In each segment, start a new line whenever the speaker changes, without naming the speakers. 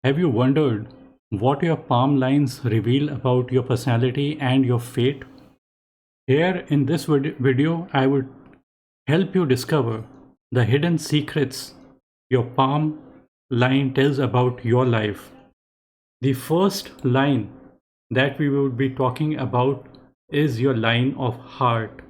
Have you wondered what your palm lines reveal about your personality and your fate? Here in this video, I would help you discover the hidden secrets your palm line tells about your life. The first line that we will be talking about is your line of heart.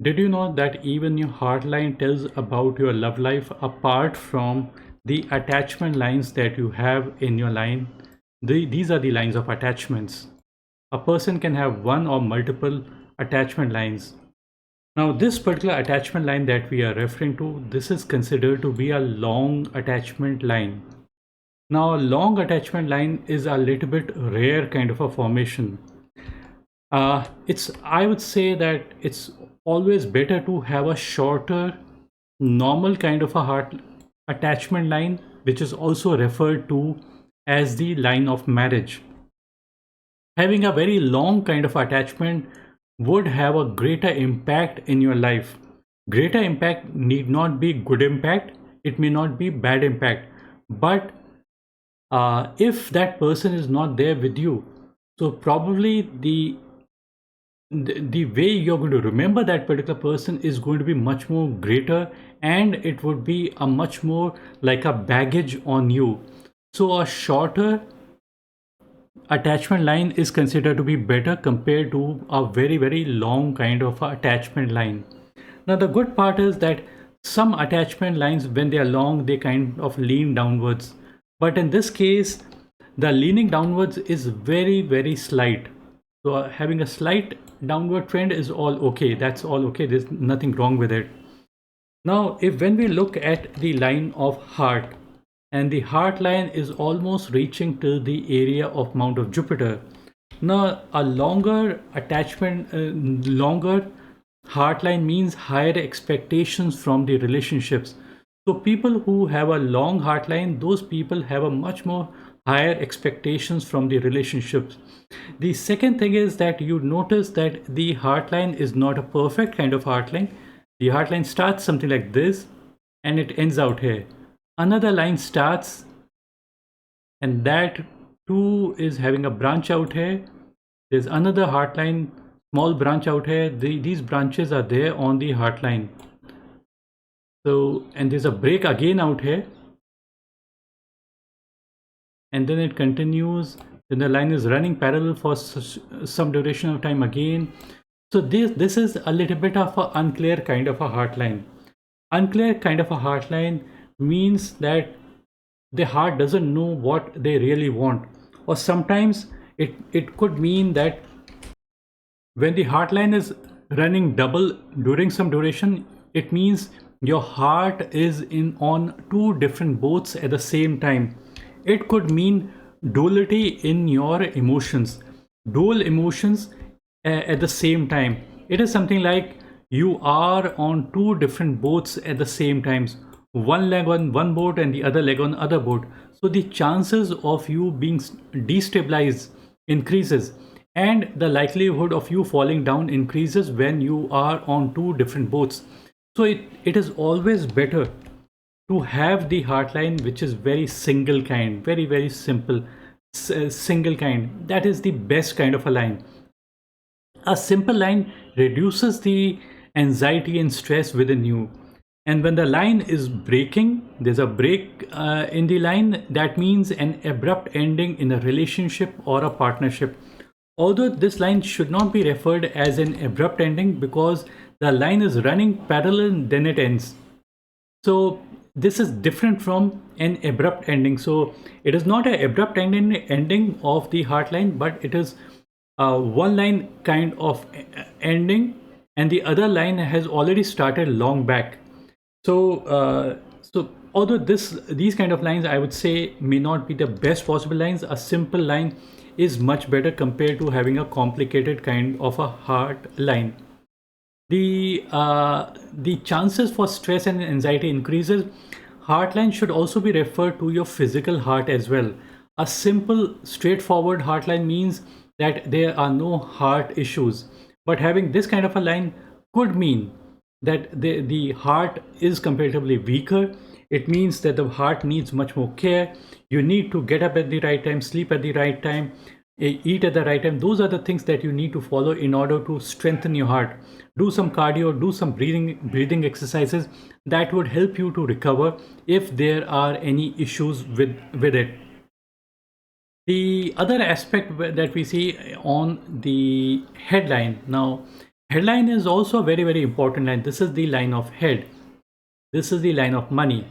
Did you know that even your heart line tells about your love life apart from the attachment lines that you have in your line? These are the lines of attachments. A person can have one or multiple attachment lines. Now, this particular attachment line that we are referring to, this is considered to be a long attachment line. Now, a long attachment line is a little bit rare kind of a formation. I would say that it's always better to have a shorter, normal kind of a heart attachment line, which is also referred to as the line of marriage. Having a very long kind of attachment would have a greater impact in your life. Greater impact need not be good impact, it may not be bad impact, but if that person is not there with you, so probably the way you're going to remember that particular person is going to be much more greater, and it would be a much more like a baggage on you. So a shorter attachment line is considered to be better compared to a very long kind of attachment line. Now the good part is that some attachment lines, when they are long, they kind of lean downwards, but in this case the leaning downwards is very slight. So having a slight downward trend is all okay, that's all okay, there's nothing wrong with it. Now if when we look at the line of heart, and the heart line is almost reaching to the area of Mount of Jupiter. Now a longer attachment, longer heart line means higher expectations from the relationships. So people who have a long heart line, those people have a much more higher expectations from the relationships. The second thing is that you notice that the heart line is not a perfect kind of heart line. The heart line starts something like this and it ends out here. Another line starts and that too is having a branch out here. There's another heart line, small branch out here. These branches are there on the heart line. So, and there's a break again out here, and then it continues. Then the line is running parallel for some duration of time again. So this is a little bit of an unclear kind of a heart line. Unclear kind of a heart line means that the heart doesn't know what they really want, or sometimes it could mean that when the heart line is running double during some duration, it means your heart is in on two different boats at the same time. It could mean duality in your emotions, dual emotions at the same time. It is something like you are on two different boats at the same times, one leg on one boat and the other leg on other boat. So the chances of you being destabilized increases, and the likelihood of you falling down increases when you are on two different boats. So it is always better to have the heart line which is very single kind, very simple, single kind. That is the best kind of a line. A simple line reduces the anxiety and stress within you. And when the line is breaking, there's a break in the line, that means an abrupt ending in a relationship or a partnership. Although this line should not be referred as an abrupt ending because the line is running parallel, then it ends. So this is different from an abrupt ending. So it is not an abrupt ending of the heart line, but it is one line kind of ending, and the other line has already started long back. So although these kind of lines I would say may not be the best possible lines, a simple line is much better compared to having a complicated kind of a heart line. The chances for stress and anxiety increases. Heart line should also be referred to your physical heart as well. A simple straightforward heart line means that there are no heart issues, but having this kind of a line could mean that the heart is comparatively weaker It means that the heart needs much more care. You need to get up at the right time, sleep at the right time, eat at the right time. Those are the things that you need to follow in order to strengthen your heart. Do some cardio, do some breathing exercises that would help you to recover if there are any issues with it. The other aspect that we see on the headline now, headline is also a very, very important line. This is the line of head. This is the line of money.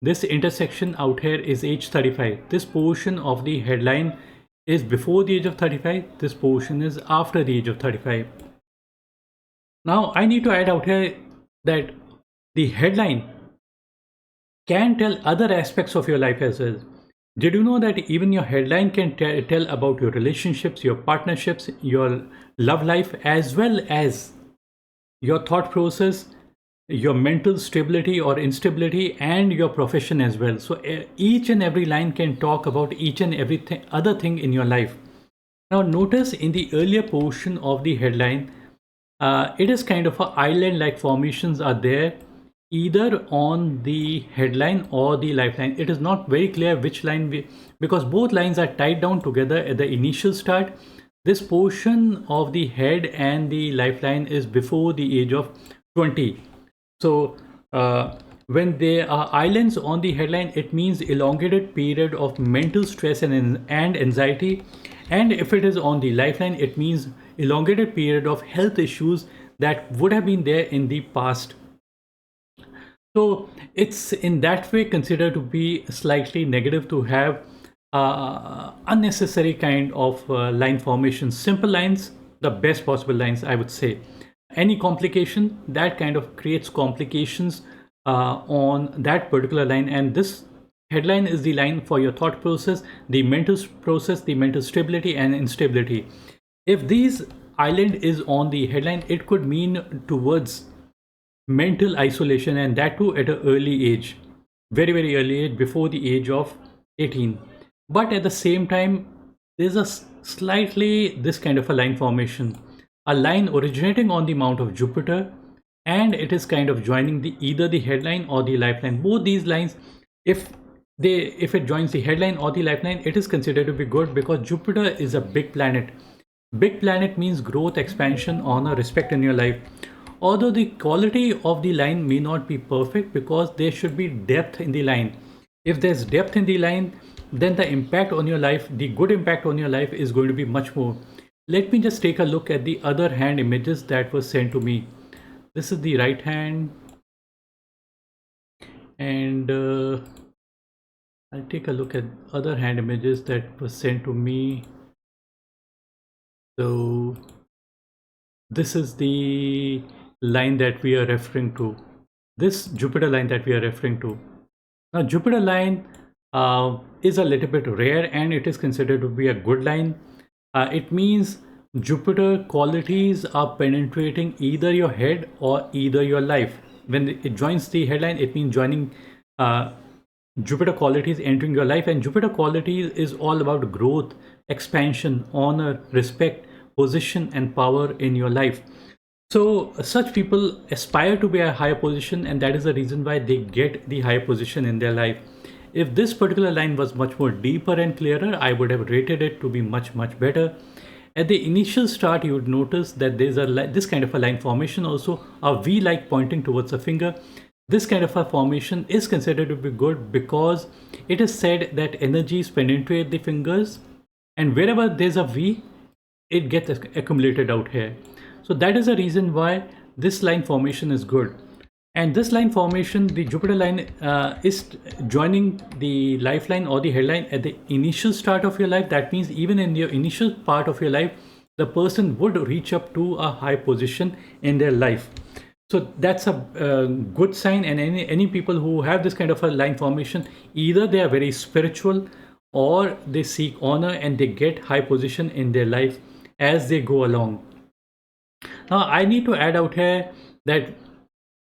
This intersection out here is age 35. This portion of the headline is before the age of 35. This portion is after the age of 35. Now I need to add out here that the headline can tell other aspects of your life as well. Did you know that even your headline can tell about your relationships, your partnerships, your love life, as well as your thought process, your mental stability or instability, and your profession as well? So each and every line can talk about each and every other thing in your life. Now notice in the earlier portion of the headline, it is kind of a island like formations are there either on the headline or the lifeline. It is not very clear which line because both lines are tied down together at the initial start. This portion of the head and the lifeline is before the age of 20. So when there are islands on the headline, it means elongated period of mental stress and anxiety. And if it is on the lifeline, it means elongated period of health issues that would have been there in the past. So it's in that way considered to be slightly negative to have unnecessary kind of line formation. Simple lines, the best possible lines, I would say. Any complication, that kind of creates complications on that particular line. And this headline is the line for your thought process, the mental process, the mental stability and instability. If these island is on the headline, it could mean towards mental isolation, and that too at an early age, very, very early age, before the age of 18. But at the same time, there's a slightly this kind of a line formation, a line originating on the mount of Jupiter, and it is kind of joining the either the headline or the lifeline. Both these lines, if it joins the headline or the lifeline, it is considered to be good because Jupiter is a big planet. Big planet means growth, expansion, honor, respect in your life. Although the quality of the line may not be perfect because there should be depth in the line. If there's depth in the line, then the impact on your life, the good impact on your life is going to be much more. Let me just take a look at the other hand images that were sent to me. This is the right hand, and I'll take a look at other hand images that were sent to me. So this is the line that we are referring to, this Jupiter line that we are referring to. Now Jupiter line is a little bit rare and it is considered to be a good line. It means Jupiter qualities are penetrating either your head or either your life. When it joins the headline, it means joining Jupiter qualities entering your life, and Jupiter qualities is all about growth, expansion, honor, respect, position and power in your life. So such people aspire to be a higher position, and that is the reason why they get the higher position in their life. If this particular line was much more deeper and clearer, I would have rated it to be much, much better. At the initial start, you would notice that there's this kind of a line formation, also a V like pointing towards a finger. This kind of a formation is considered to be good because it is said that energies penetrate the fingers, and wherever there's a V, it gets accumulated out here. So that is the reason why this line formation is good. And this line formation, the Jupiter line, is joining the lifeline or the headline at the initial start of your life. That means even in your initial part of your life, the person would reach up to a high position in their life. So that's a good sign. And any people who have this kind of a line formation, either they are very spiritual or they seek honor and they get high position in their life as they go along. Now I need to add out here that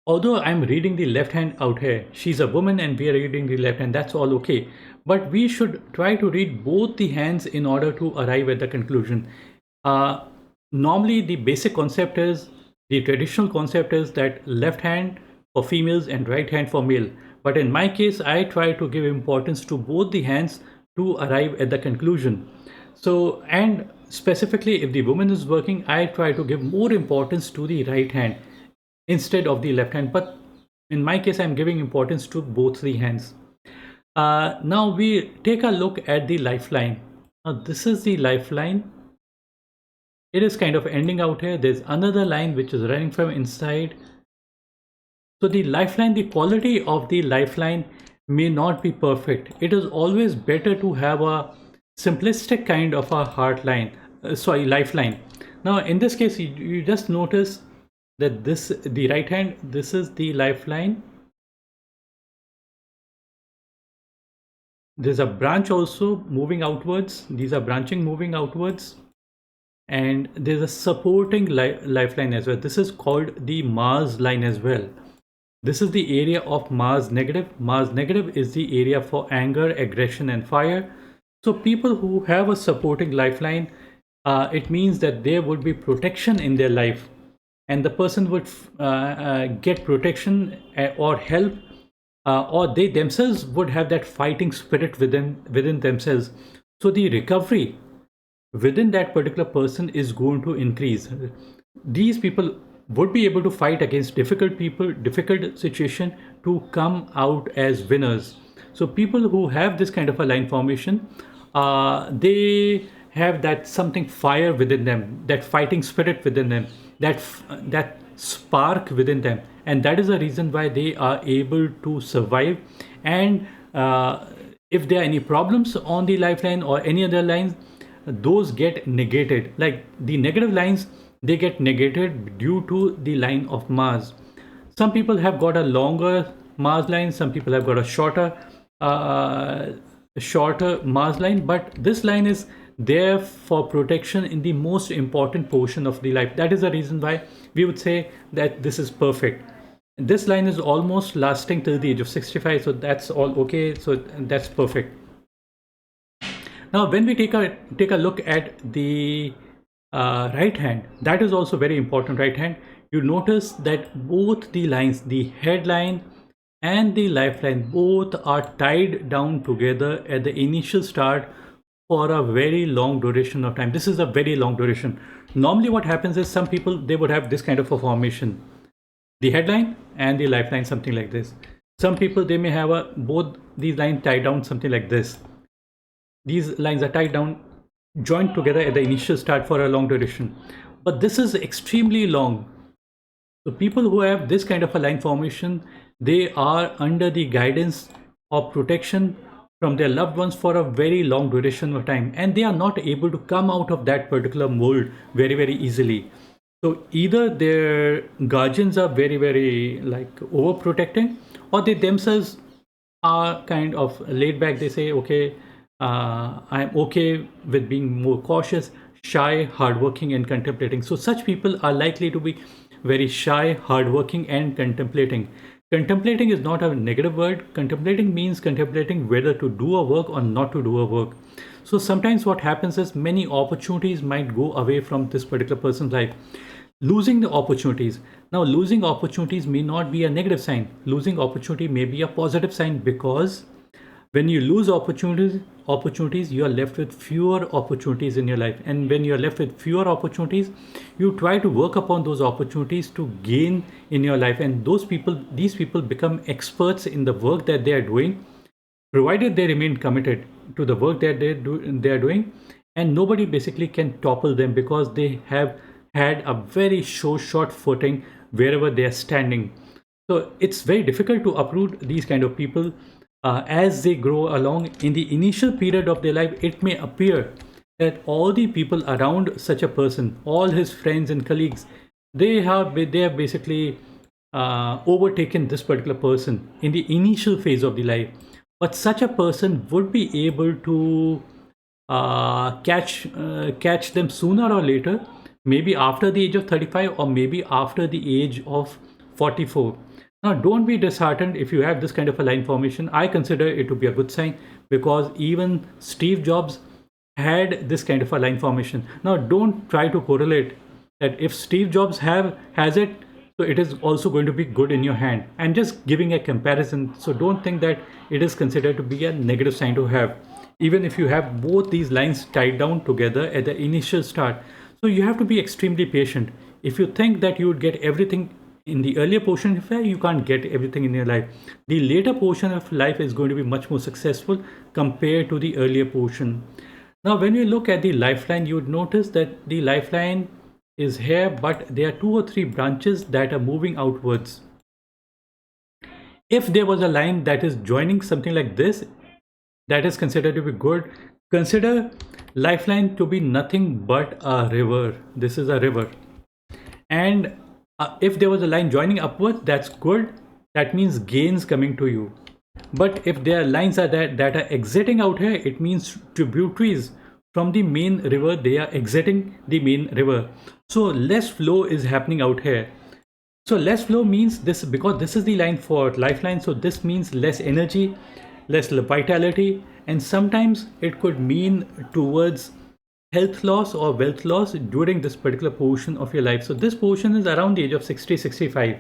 although I'm reading the left hand out here, she's a woman and we are reading the left hand, that's all okay. But we should try to read both the hands in order to arrive at the conclusion. Normally the basic concept is, the traditional concept is that left hand for females and right hand for male. But in my case, I try to give importance to both the hands to arrive at the conclusion. So, and specifically if the woman is working, I try to give more importance to the right hand instead of the left hand. But in my case, I'm giving importance to both the hands. Now we take a look at the lifeline. Now this is the lifeline. It is kind of ending out here. There's another line which is running from inside. So the lifeline, the quality of the lifeline may not be perfect. It is always better to have a simplistic kind of a lifeline. Now in this case, you just notice that the right hand, this is the lifeline. There's a branch also moving outwards. These are branching moving outwards. And there's a supporting lifeline as well. This is called the Mars line as well. This is the area of Mars negative. Mars negative is the area for anger, aggression, and fire. So people who have a supporting lifeline, it means that there would be protection in their life, and the person would get protection or help, or they themselves would have that fighting spirit within themselves. So the recovery within that particular person is going to increase. These people would be able to fight against difficult people, difficult situation, to come out as winners. So people who have this kind of a line formation, they have that something fire within them, that fighting spirit within them, that spark within them, and that is the reason why they are able to survive. And if there are any problems on the lifeline or any other lines, those get negated. Like the negative lines, they get negated due to the line of Mars. Some people have got a longer Mars line, some people have got a shorter Mars line, but this line is there for protection in the most important portion of the life. That is the reason why we would say that this is perfect. This line is almost lasting till the age of 65, so that's all okay. So that's perfect. Now, when we take a look at the right hand, that is also very important. Right hand, you notice that both the lines, the headline and the lifeline, both are tied down together at the initial start for a very long duration of time. This is a very long duration. Normally what happens is some people, they would have this kind of a formation, the headline and the lifeline, something like this. Some people, they may have both these lines tied down something like this. These lines are tied down, joined together at the initial start for a long duration. But this is extremely long. So people who have this kind of a line formation, they are under the guidance of protection from their loved ones for a very long duration of time, and they are not able to come out of that particular mold very easily. So either their guardians are very like overprotecting, or they themselves are kind of laid back. They say, okay, I'm okay with being more cautious, shy, hardworking, and contemplating. So such people are likely to be very shy, hardworking, and contemplating. Contemplating is not a negative word. Contemplating means contemplating whether to do a work or not to do a work. So sometimes what happens is many opportunities might go away from this particular person's life. Losing the opportunities. Now, losing opportunities may not be a negative sign. Losing opportunity may be a positive sign, because when you lose opportunities, you are left with fewer opportunities in your life. And when you are left with fewer opportunities, you try to work upon those opportunities to gain in your life. And these people become experts in the work that they are doing, provided they remain committed to the work that they are doing. And nobody basically can topple them, because they have had a very short footing wherever they are standing. So it's very difficult to uproot these kind of people. As they grow along in the initial period of their life, it may appear that all the people around such a person, all his friends and colleagues, they have basically overtaken this particular person in the initial phase of the life. But such a person would be able to catch them sooner or later, maybe after the age of 35, or maybe after the age of 44. Now, don't be disheartened if you have this kind of a line formation. I consider it to be a good sign, because even Steve Jobs had this kind of a line formation. Now, don't try to correlate that if Steve Jobs has it, So it is also going to be good in your hand. And just giving a comparison, so don't think that it is considered to be a negative sign to have, even if you have both these lines tied down together at the initial start. So you have to be extremely patient. If you think that you would get everything in the earlier portion of life, you can't get everything in your life. The later portion of life is going to be much more successful compared to the earlier portion. Now, when you look at the lifeline, you would notice that the lifeline is here, but there are 2 or 3 branches that are moving outwards. If there was a line that is joining something like this, that is considered to be good. Consider lifeline to be nothing but a river. This is a river. And if there was a line joining upwards, that's good. That means gains coming to you. But if there are lines that are exiting out here, it means tributaries from the main river, they are exiting the main river. So less flow is happening out here. So less flow means this, because this is the line for lifeline. So this means less energy, less vitality, and sometimes it could mean towards health loss or wealth loss during this particular portion of your life. So this portion is around the age of 60, 65.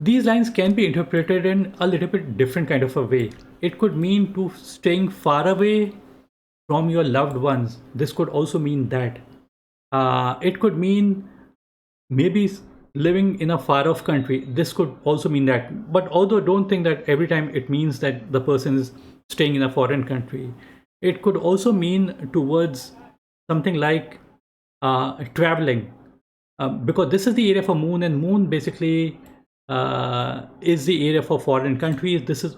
These lines can be interpreted in a little bit different kind of a way. It could mean to staying far away from your loved ones. This could also mean that. It could mean maybe living in a far off country. This could also mean that. But although don't think that every time it means that the person is staying in a foreign country. It could also mean towards something like traveling. Because this is the area for moon, and moon basically is the area for foreign countries. This is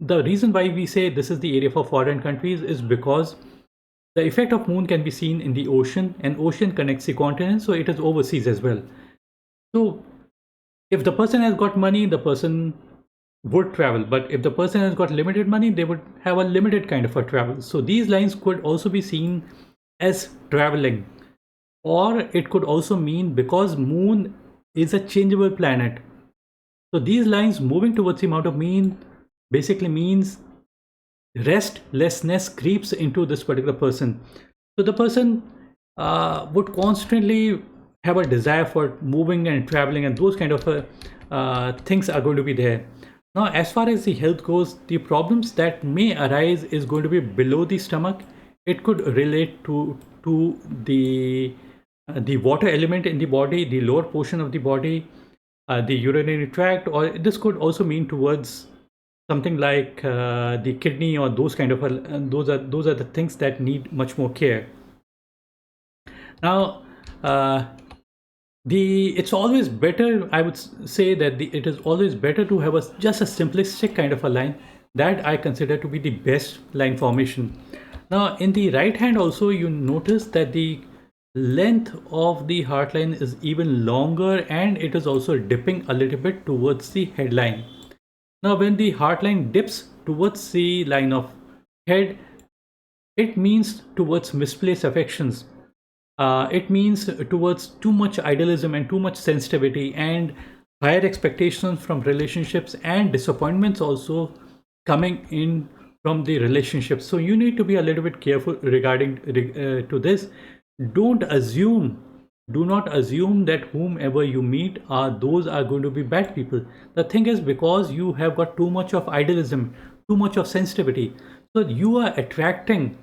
the reason why we say this is the area for foreign countries, is because the effect of moon can be seen in the ocean, and ocean connects the continents, so it is overseas as well. So if the person has got money, the person would travel, but if the person has got limited money, they would have a limited kind of a travel. So these lines could also be seen as traveling, or it could also mean, because moon is a changeable planet, so these lines moving towards the amount of mean basically means restlessness creeps into this particular person. So the person would constantly have a desire for moving and traveling, and those kind of things are going to be there. Now, as far as the health goes, the problems that may arise is going to be below the stomach. It could relate to the water element in the body, the lower portion of the body, the urinary tract, or this could also mean towards something like the kidney, or those kind of those are the things that need much more care. Now, it's always better, I would say that it is always better to have just a simplistic kind of a line that I consider to be the best line formation. Now, in the right hand also, you notice that the length of the heartline is even longer, and it is also dipping a little bit towards the headline. Now, when the heartline dips towards the line of head, it means towards misplaced affections. It means towards too much idealism and too much sensitivity, and higher expectations from relationships, and disappointments also coming in from the relationships. So you need to be a little bit careful regarding to this. Don't assume, do not assume that whomever you meet those are going to be bad people. The thing is, because you have got too much of idealism, too much of sensitivity, so you are attracting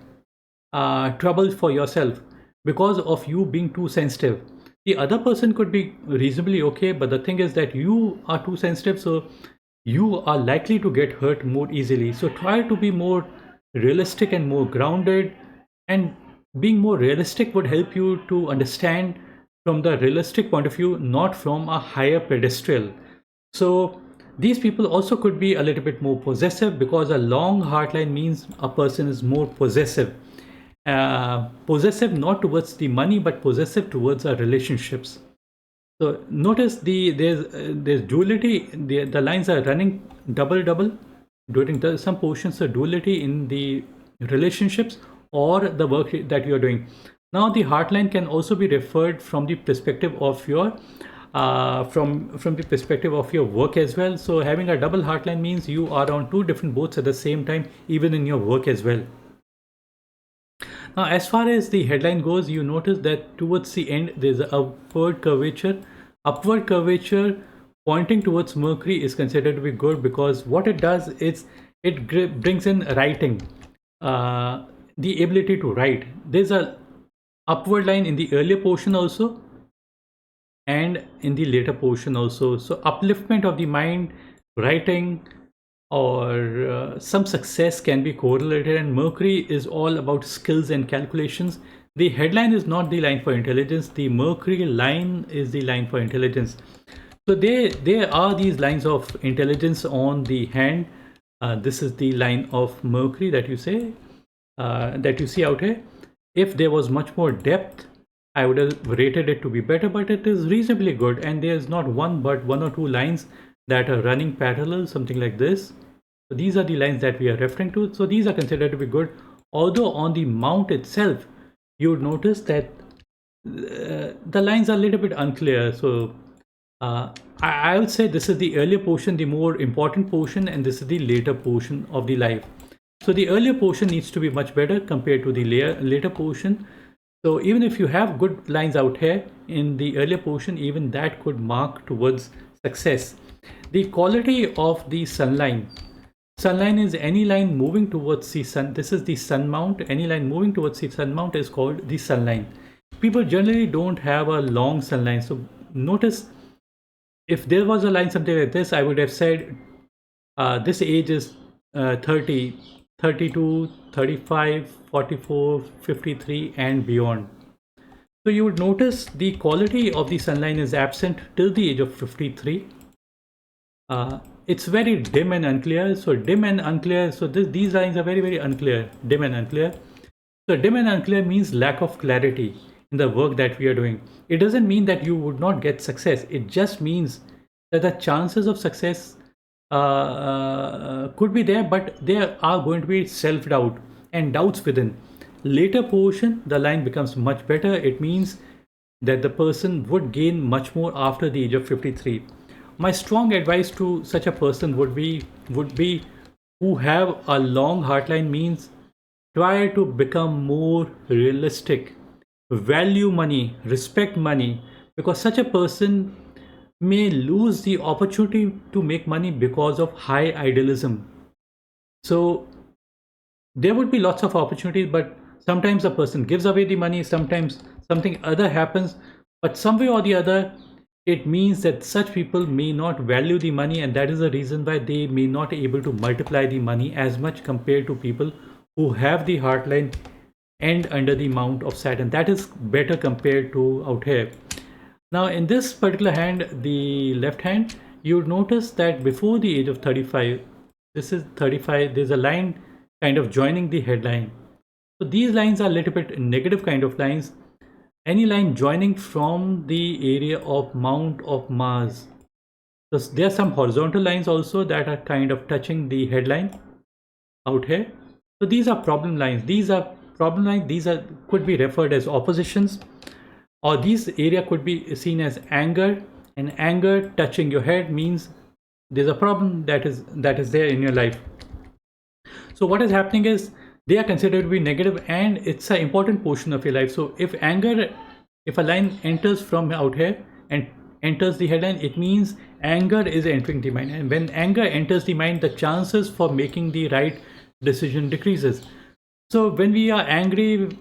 trouble for yourself because of you being too sensitive. The other person could be reasonably okay, but the thing is that you are too sensitive, so you are likely to get hurt more easily. So try to be more realistic and more grounded, and being more realistic would help you to understand from the realistic point of view, not from a higher pedestal. So these people also could be a little bit more possessive, because a long heartline means a person is more possessive. Possessive not towards the money, but possessive towards our relationships. So notice there's duality. The lines are running double during some portions of duality in the relationships or the work that you are doing. Now, the heartline can also be referred from the perspective of your from the perspective of your work as well. So having a double heartline means you are on two different boats at the same time, even in your work as well. Now, as far as the headline goes, you notice that towards the end there's a upward curvature. Upward curvature pointing towards Mercury is considered to be good because what it does is it brings in writing, uh, the ability to write. There's a upward line in the earlier portion also and in the later portion also. So upliftment of the mind, writing, or some success can be correlated, and Mercury is all about skills and calculations. The headline is not the line for intelligence, the Mercury line is the line for intelligence. So there are these lines of intelligence on the hand. This is the line of Mercury that you say, that you see out here. If there was much more depth, I would have rated it to be better, but it is reasonably good. And there's not one but one or two lines that are running parallel, something like this. So these are the lines that we are referring to. So these are considered to be good. Although on the mount itself, you would notice that the lines are a little bit unclear. So I would say this is the earlier portion, the more important portion, and this is the later portion of the life. So the earlier portion needs to be much better compared to the later portion. So even if you have good lines out here in the earlier portion, even that could mark towards success. The quality of the sunline. Sunline is any line moving towards the sun. This is the sun mount. Any line moving towards the sun mount is called the sunline. People generally don't have a long sunline. So notice if there was a line something like this, I would have said this age is 30, 32, 35, 44, 53 and beyond. So you would notice the quality of the sunline is absent till the age of 53. It's very dim and unclear. So dim and unclear. So these lines are very, very unclear, dim and unclear. So dim and unclear means lack of clarity in the work that we are doing. It doesn't mean that you would not get success. It just means that the chances of success could be there, but there are going to be self-doubt and doubts within. Later portion, the line becomes much better. It means that the person would gain much more after the age of 53. My strong advice to such a person would be who have a long heartline means try to become more realistic, value money, respect money, because such a person may lose the opportunity to make money because of high idealism. So there would be lots of opportunities, but sometimes a person gives away the money, sometimes something other happens, but some way or the other, it means that such people may not value the money, and that is the reason why they may not be able to multiply the money as much compared to people who have the heartline end under the mount of Saturn. That is better compared to out here. Now in this particular hand, the left hand, you would notice that before the age of 35, this is 35, there's a line kind of joining the headline. So these lines are a little bit negative kind of lines. Any line joining from the area of mount of Mars. So there are some horizontal lines also that are kind of touching the headline out here. So these are problem lines. These are problem lines. These are could be referred as oppositions, or these area could be seen as anger, and anger touching your head means there's a problem that is there in your life. So what is happening is they are considered to be negative, and it's an important portion of your life. So if a line enters from out here and enters the headline, it means anger is entering the mind, and when anger enters the mind, the chances for making the right decision decreases. So when we are angry,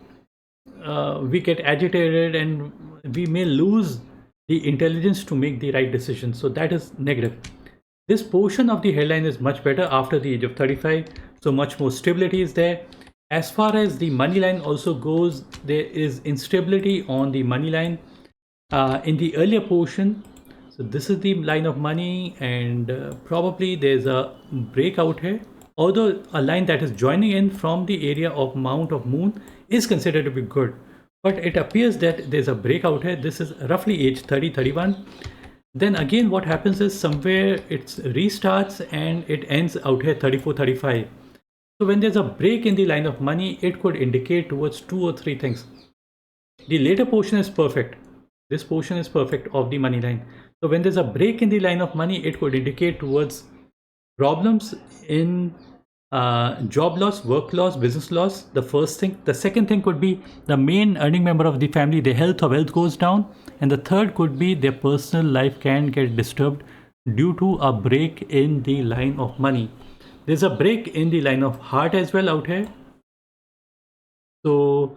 we get agitated and we may lose the intelligence to make the right decision. So that is negative. This portion of the headline is much better after the age of 35. So much more stability is there. As far as the money line also goes, there is instability on the money line in the earlier portion. So this is the line of money, and probably there's a breakout here. Although a line that is joining in from the area of mount of moon is considered to be good, but it appears that there's a breakout here. This is roughly age 30, 31. Then again what happens is somewhere it restarts and it ends out here 34, 35. So when there's a break in the line of money, it could indicate towards two or three things. The later portion is perfect. This portion is perfect of the money line. So when there's a break in the line of money, it could indicate towards problems in Job loss, work loss, business loss, the first thing. The second thing could be the main earning member of the family, their health or wealth goes down. And the third could be their personal life can get disturbed due to a break in the line of money. There's a break in the line of heart as well out here. So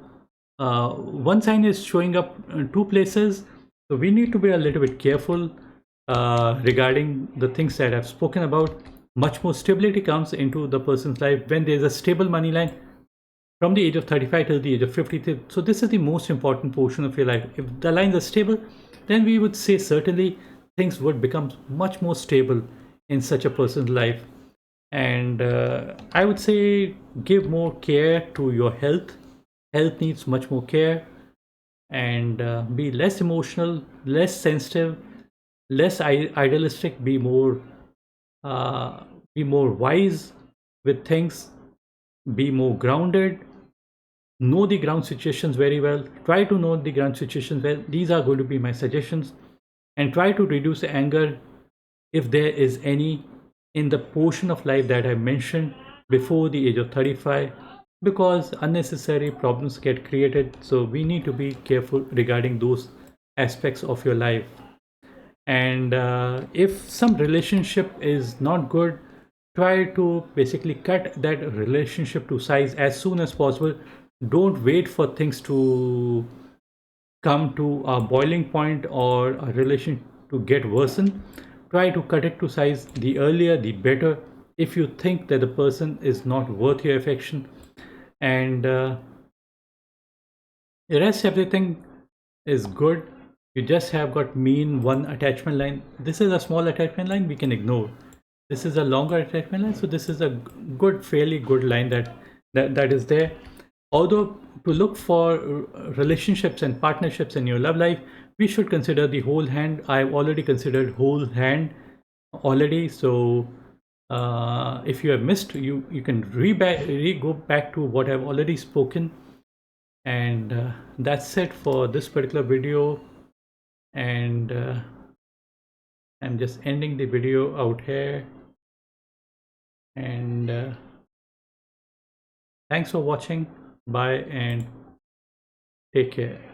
one sign is showing up two places. So we need to be a little bit careful regarding the things that I've spoken about. Much more stability comes into the person's life when there's a stable money line from the age of 35 till the age of 50. So this is the most important portion of your life. If the lines are stable, then we would say certainly things would become much more stable in such a person's life. And I would say give more care to your health. Health needs much more care, and be less emotional, less sensitive, less idealistic, uh, be more wise with things, be more grounded, know the ground situations very well, try to know the ground situations well. These are going to be my suggestions. And try to reduce anger if there is any in the portion of life that I mentioned before the age of 35, because unnecessary problems get created. So we need to be careful regarding those aspects of your life. And if some relationship is not good, try to basically cut that relationship to size as soon as possible. Don't wait for things to come to a boiling point or a relation to get worsen. Try to cut it to size. The earlier the better, if you think that the person is not worth your affection. And the rest everything is good. You just have got mean one attachment line. This is a small attachment line we can ignore. This is a longer attachment line, so this is a good, fairly good line that is there. Although to look for relationships and partnerships in your love life, we should consider the whole hand. I've already considered whole hand already. So if you have missed, you can go back to what I've already spoken. And that's it for this particular video. And I'm just ending the video out here. And thanks for watching. Bye and take care.